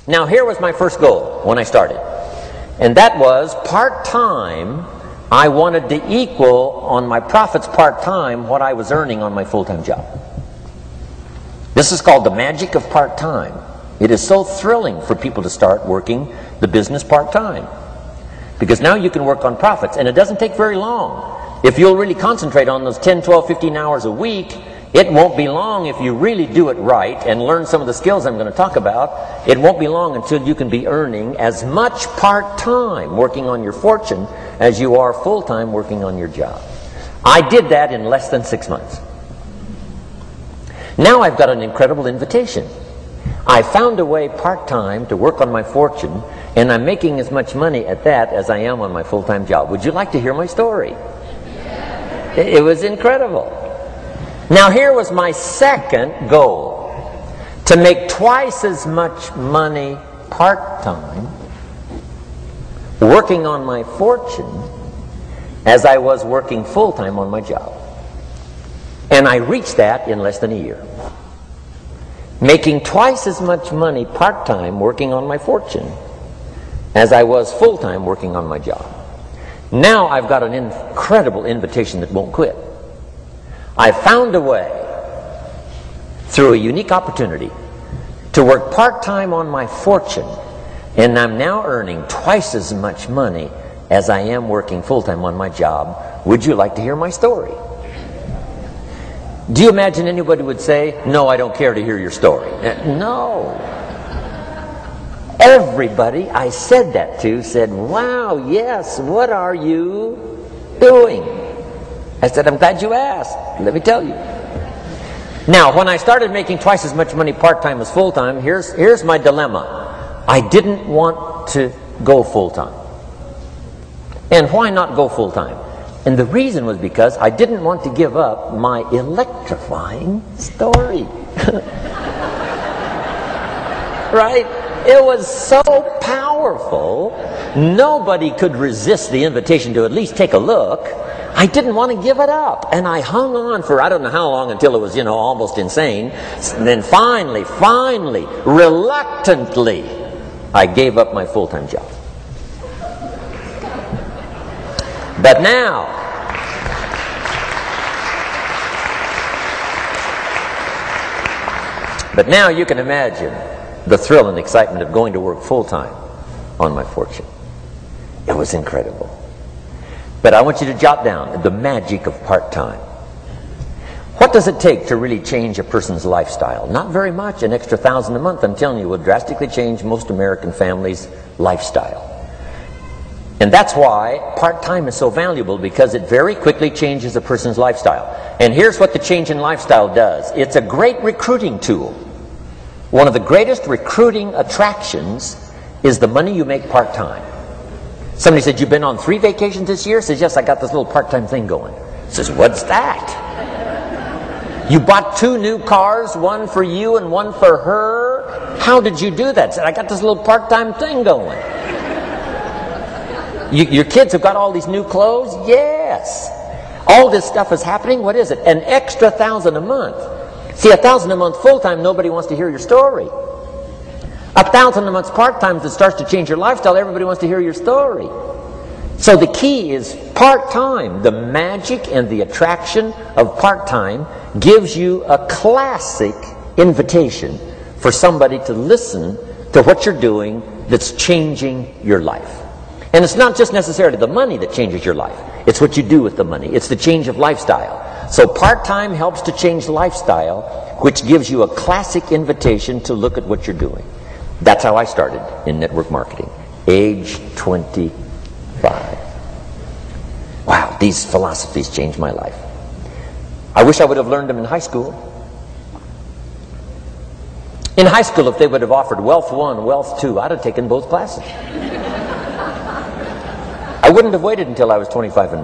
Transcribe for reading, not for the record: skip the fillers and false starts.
Now here was my first goal when I started, and that was part-time. I wanted to equal on my profits part-time what I was earning on my full-time job. This is called the magic of part-time. It is so thrilling for people to start working the business part-time, because now you can work on profits, and it doesn't take very long. If you'll really concentrate on those 10, 12, 15 hours a week, it won't be long if you really do it right and learn some of the skills I'm going to talk about. It won't be long until you can be earning as much part-time working on your fortune as you are full-time working on your job. I did that in less than 6 months. Now I've got an incredible invitation. I found a way part-time to work on my fortune, and I'm making as much money at that as I am on my full-time job. Would you like to hear my story? It was incredible. Now here was my second goal, to make twice as much money part-time working on my fortune as I was working full-time on my job. And I reached that in less than a year. Making twice as much money part-time working on my fortune as I was full-time working on my job. Now I've got an incredible invitation that won't quit. I found a way, through a unique opportunity, to work part-time on my fortune, and I'm now earning twice as much money as I am working full-time on my job. Would you like to hear my story? Do you imagine anybody would say, "No, I don't care to hear your story"? No. Everybody I said that to said, "Wow, yes, what are you doing?" I said, "I'm glad you asked. Let me tell you." Now, when I started making twice as much money part-time as full-time, here's my dilemma. I didn't want to go full-time. And why not go full-time? And the reason was because I didn't want to give up my electrifying story. Right? It was so powerful, nobody could resist the invitation to at least take a look. I didn't want to give it up, and I hung on for I don't know how long until it was, almost insane. And then finally, reluctantly, I gave up my full-time job. But now you can imagine the thrill and excitement of going to work full-time on my fortune. It was incredible. But I want you to jot down the magic of part-time. What does it take to really change a person's lifestyle? Not very much. An extra $1,000 a month, I'm telling you, will drastically change most American families' lifestyle. And that's why part-time is so valuable, because it very quickly changes a person's lifestyle. And here's what the change in lifestyle does. It's a great recruiting tool. One of the greatest recruiting attractions is the money you make part-time. Somebody said, "You've been on 3 vacations this year?" Says, "Yes, I got this little part-time thing going." Says, "What's that?" "You bought 2 new cars, one for you and one for her. How did you do that?" Said, "I got this little part-time thing going." Your kids have got all these new clothes? Yes. All this stuff is happening. What is it? An extra $1,000 a month. See, $1,000 a month full-time, nobody wants to hear your story. $1,000 a month part-time that starts to change your lifestyle, everybody wants to hear your story. So the key is part-time. The magic and the attraction of part-time gives you a classic invitation for somebody to listen to what you're doing that's changing your life. And it's not just necessarily the money that changes your life. It's what you do with the money. It's the change of lifestyle. So part-time helps to change lifestyle, which gives you a classic invitation to look at what you're doing. That's how I started in network marketing, age 25. Wow, these philosophies changed my life. I wish I would have learned them in high school. In high school, if they would have offered Wealth 1, Wealth 2, I'd have taken both classes. I wouldn't have waited until I was 25 and broke.